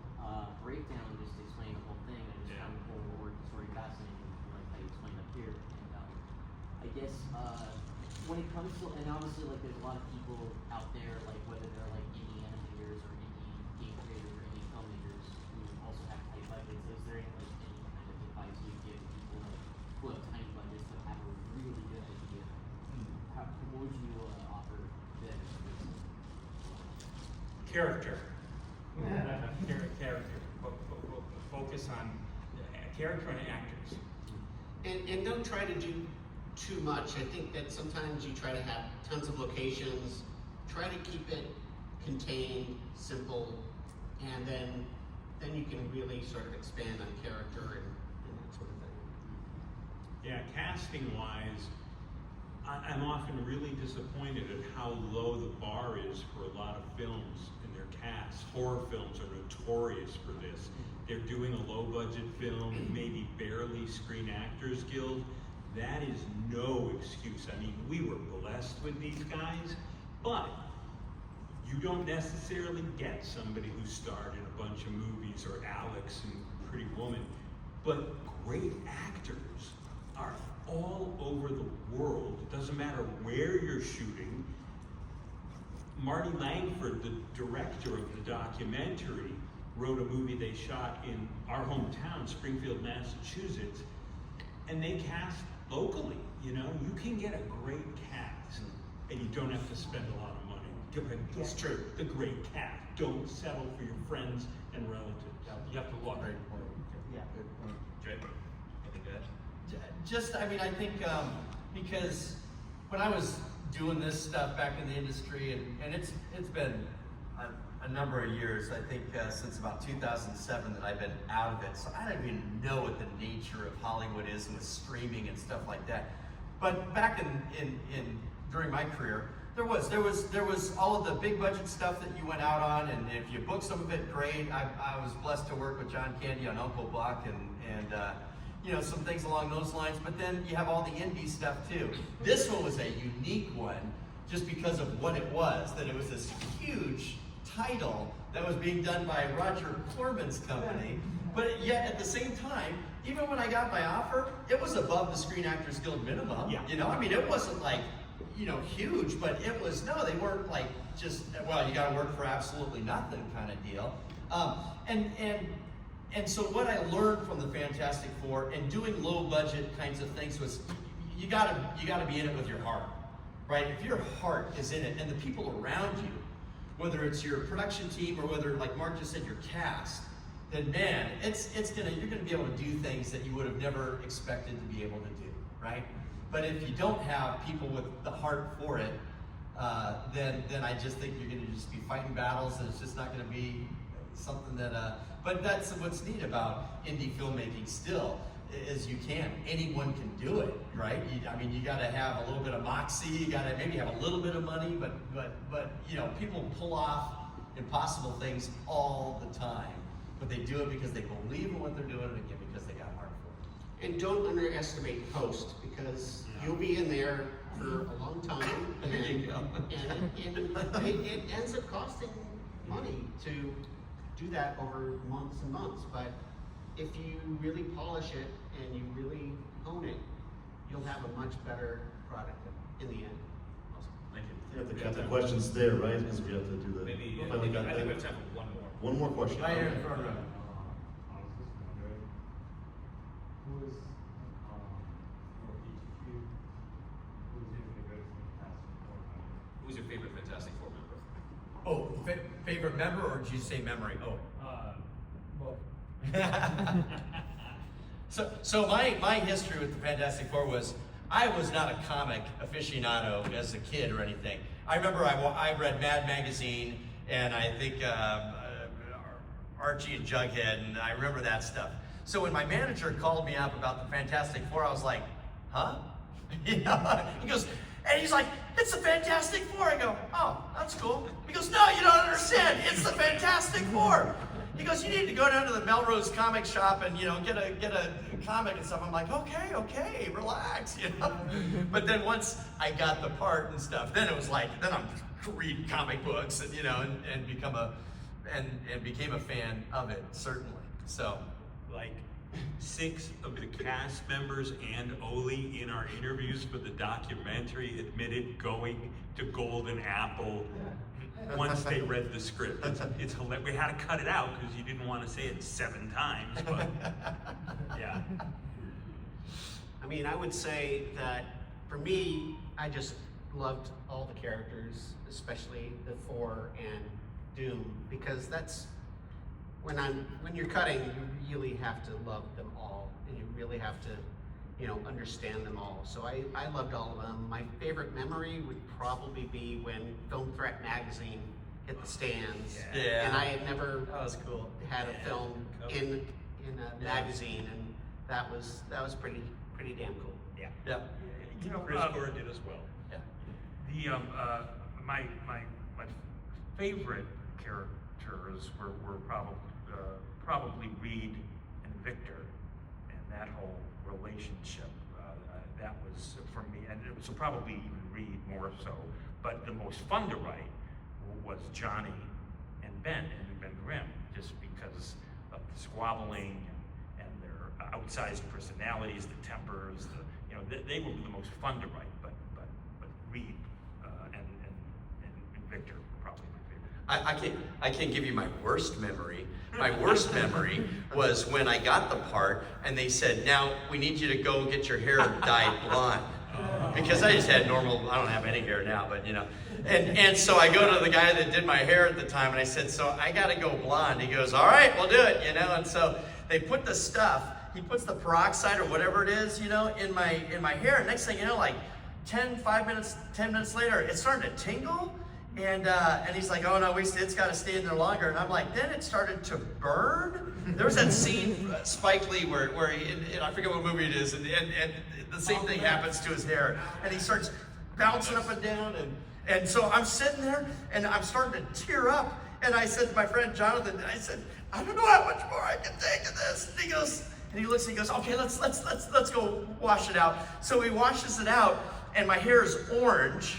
breakdown just explaining the whole thing. I just found the whole origin story fascinating, like how you explained up here. And I guess when it comes to, and obviously like there's a lot of people out there, like whether they're like indie animators or indie game creators or indie filmmakers who also have tight budgets. Is there any kind of advice you give people who have tiny budgets but have a really good idea? What would you offer them? Character. Character. Focus on character and actors. And don't try to do too much. I think that sometimes you try to have tons of locations. Try to keep it contained, simple, and then you can really sort of expand on character and that sort of thing. Yeah, casting wise, I'm often really disappointed at how low the bar is for a lot of films in their casts. Horror films are notorious for this. They're doing a low budget film, maybe barely Screen Actors Guild. That is no excuse. I mean, we were blessed with these guys, but you don't necessarily get somebody who starred in a bunch of movies or Alex and Pretty Woman, but great actors are all over the world. It doesn't matter where you're shooting. Marty Langford, the director of the documentary, wrote a movie they shot in our hometown, Springfield, Massachusetts, and they cast locally. You know, you can get a great cast, and you don't have to spend a lot of money. It's true. The great cast. Don't settle for your friends and relatives. You have to look. Yeah. Jay, anything to add? Just, I mean, I think because when I was doing this stuff back in the industry, and it's been a number of years, I think since about 2007 that I've been out of it, so I don't even know what the nature of Hollywood is with streaming and stuff like that. But back during my career, There was all of the big budget stuff that you went out on, and if you booked some of it, great. I was blessed to work with John Candy on Uncle Buck and you know, some things along those lines. But then you have all the indie stuff too. This one was a unique one just because of what it was. That it was this huge title that was being done by Roger Corman's company. But yet at the same time, even when I got my offer, it was above the Screen Actors Guild minimum. Yeah. You know, I mean, it wasn't like, you know, huge, but it was, no, they weren't like just, well, you got to work for absolutely nothing kind of deal. And so what I learned from the Fantastic Four and doing low budget kinds of things was you gotta be in it with your heart, right? If your heart is in it and the people around you, whether it's your production team or whether, like Mark just said, your cast, then man, you're gonna be able to do things that you would have never expected to be able to do, right? But if you don't have people with the heart for it, then I just think you're gonna just be fighting battles, and it's just not gonna be something that. But that's what's neat about indie filmmaking. Still, is anyone can do it, right? I mean, you got to have a little bit of moxie. You got to maybe have a little bit of money, but you know, people pull off impossible things all the time. But they do it because they believe in what they're doing, and again, because they got heart for it. And don't underestimate post, because you'll be in there for a long time. There you go. And it ends up costing money to do that over months and months. But if you really polish it and you really hone it, you'll have a much better product in the end. Awesome. Thank you. You have to cut the questions there, right? Because we have to do the. Maybe, finally got I think we that. have time for one more. One more question. Right here in front of I was just wondering, who is, for each of you, who is your favorite Fantastic Four member? Who's your favorite Fantastic Four member? Oh, favorite member, or did you say memory? Oh. Well, So my history with the Fantastic Four was, I was not a comic aficionado as a kid or anything. I remember I read Mad Magazine, and I think Archie and Jughead, and I remember that stuff. So when my manager called me up about the Fantastic Four, I was like, huh? You know, he's like, it's the Fantastic Four. I go, oh, that's cool. He goes, no, you don't understand. It's the Fantastic Four. He goes, you need to go down to the Melrose comic shop and, you know, get a comic and stuff. I'm like, okay, relax, you know. But then once I got the part and stuff, then it was like, then I'm reading comic books and, you know, and became a fan of it, certainly. So, Like 6 of the cast members and Oli in our interviews for the documentary admitted going to Golden Apple once they read the script. It's hilarious. We had to cut it out because you didn't want to say it 7 times, but yeah. I mean, I would say that for me, I just loved all the characters, especially the Four and Doom, because that's when you're cutting, you really have to love them all, and you really have to, you know, understand them all. So I loved all of them. My favorite memory would probably be when Film Threat magazine hit the stands. Yeah. And I had never that was cool. had a film in a magazine, and that was pretty damn cool. Yeah. Yeah. You know, Chris Gore did as well. Yeah. The my favorite characters were probably Reed and Victor, and that whole relationship. That was for me, and so probably even Reed more so. But the most fun to write was Johnny and Ben Grimm, just because of the squabbling and their outsized personalities, the tempers. They were the most fun to write. But Reed and Victor were probably my favorite. I can't give you my worst memory. My worst memory was when I got the part and they said, now we need you to go get your hair dyed blonde. Because I just had normal, I don't have any hair now, but you know. And so I go to the guy that did my hair at the time and I said, so I gotta go blonde. He goes, all right, we'll do it, you know. And so they put the stuff, he puts the peroxide or whatever it is, you know, in my hair. And next thing you know, like 10 minutes later, it's starting to tingle. And he's like, oh no, it's got to stay in there longer. And I'm like, then it started to burn. There was that scene, Spike Lee, where he, and I forget what movie it is, and the same thing happens to his hair. And he starts bouncing up and down, And so I'm sitting there and I'm starting to tear up. And I said to my friend Jonathan, I said, I don't know how much more I can take of this. And he goes, and he looks and he goes, okay, let's go wash it out. So he washes it out, and my hair is orange,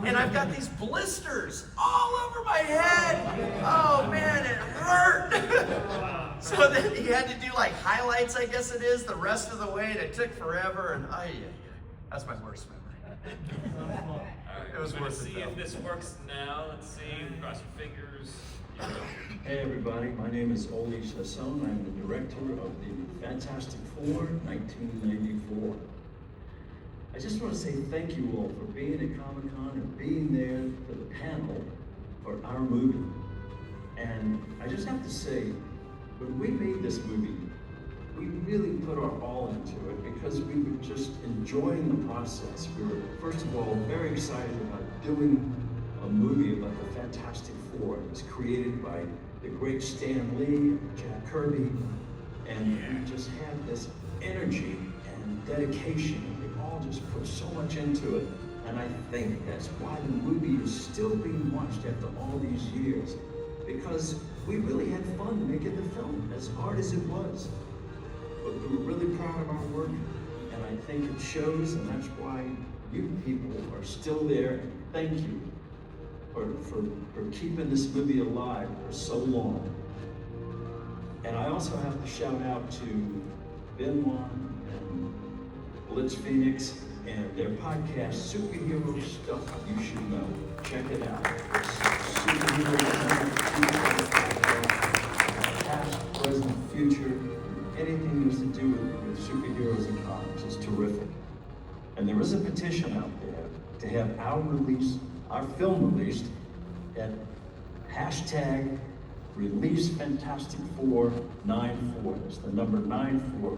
and I've got these blisters all over my head. Oh man, it hurt. So then he had to do like highlights, I guess it is, the rest of the way, and it took forever. And that's my worst memory. It was worth it. See if this works now. Let's see. Cross your fingers. Hey everybody, my name is Oli Chasson. I'm the director of the Fantastic Four 1994. I just want to say thank you all for being at Comic-Con and being there for the panel for our movie. And I just have to say, when we made this movie, we really put our all into it because we were just enjoying the process. We were, first of all, very excited about doing a movie about the Fantastic Four. It was created by the great Stan Lee and Jack Kirby, and we just had this energy and dedication. We all just put so much into it, and I think that's why the movie is still being watched after all these years, because we really had fun making the film, as hard as it was. But we were really proud of our work, and I think it shows, and that's why you people are still there. Thank you for keeping this movie alive for so long. And I also have to shout out to Benoit and Blitz Phoenix and their podcast, Superhero Stuff You Should Know. Check it out. It's superhero stuff, past, present, future, anything that's to do with superheroes and comics is terrific. And there is a petition out there to have our film released at hashtag Release Fantastic Four 94. It's the number 94.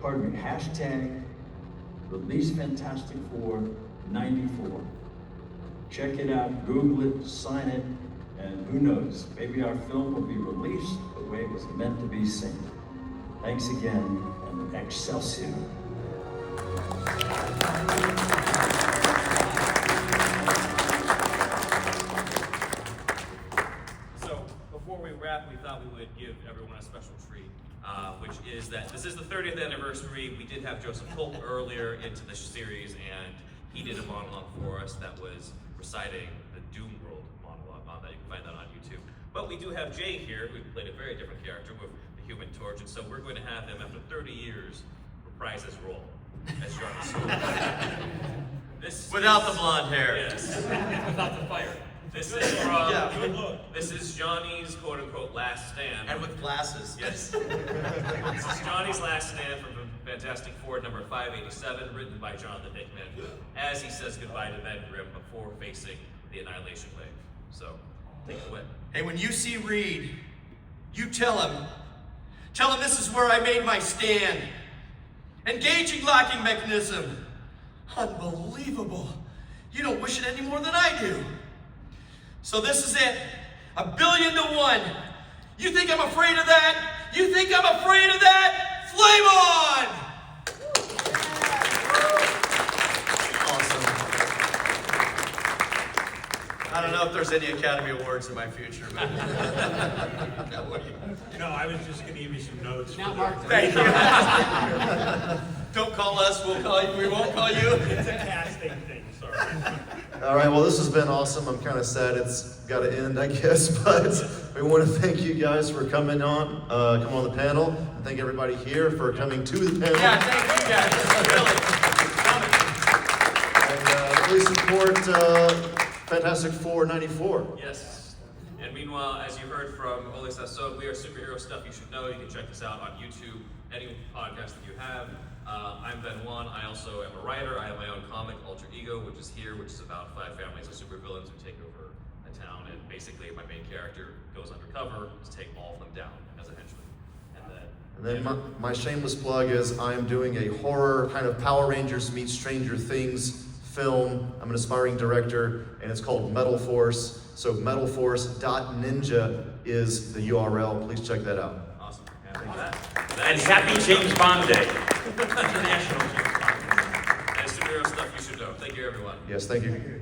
Hashtag Release Fantastic Four 94. Check it out, Google it, sign it, and who knows, maybe our film will be released the way it was meant to be seen. Thanks again, and Excelsior. So before we wrap, we thought we would give everyone a special treat, which is that this is the 30th anniversary. We did have Joseph Holt earlier into the series, and he did a monologue for us that was reciting the Doom World monologue. That you can find that on YouTube. But we do have Jay here, who played a very different character with the Human Torch, and so we're going to have him, after 30 years, reprise his role as Jarvis. Without the blonde hair. Yes. Without the fire. This is from, this is Johnny's quote-unquote last stand. And with glasses. Yes. This is Johnny's last stand from Fantastic Four number 587, written by Jonathan Hickman, as he says goodbye to Ben Grimm before facing the Annihilation Wave. So, take it away. Hey, when you see Reed, you tell him this is where I made my stand. Engaging locking mechanism. Unbelievable. You don't wish it any more than I do. So this is it. 1,000,000,000 to 1. You think I'm afraid of that? You think I'm afraid of that? Flame on! I don't know if there's any Academy Awards in my future, but I was just going to give you some notes. Thank you. Don't call us, we'll call you. We won't call you. It's a casting thing, sorry. All right, well, this has been awesome. I'm kind of sad it's got to end, I guess, but we want to thank you guys for coming on the panel, and thank everybody here for coming to the panel. Yeah, thank you guys. And please support Fantastic Four 94. Yes. And meanwhile, as you heard from Ole Sasson, we are Superhero Stuff You Should Know. You can check this out on YouTube, any podcast that you have. I'm Ben Wan. I also am a writer. I have my own comic, Alter Ego, which is here, which is about 5 families of supervillains who take over a town, and basically my main character goes undercover to take all of them down as a henchman. And then my shameless plug is I am doing a horror kind of Power Rangers meets Stranger Things film. I'm an aspiring director, and it's called Metal Force. So metalforce.ninja is the URL. Please check that out. Awesome. And happy James Bond Day. International James Bond Day. And Superhero Stuff You Should Know. Thank you, everyone. Yes, thank you.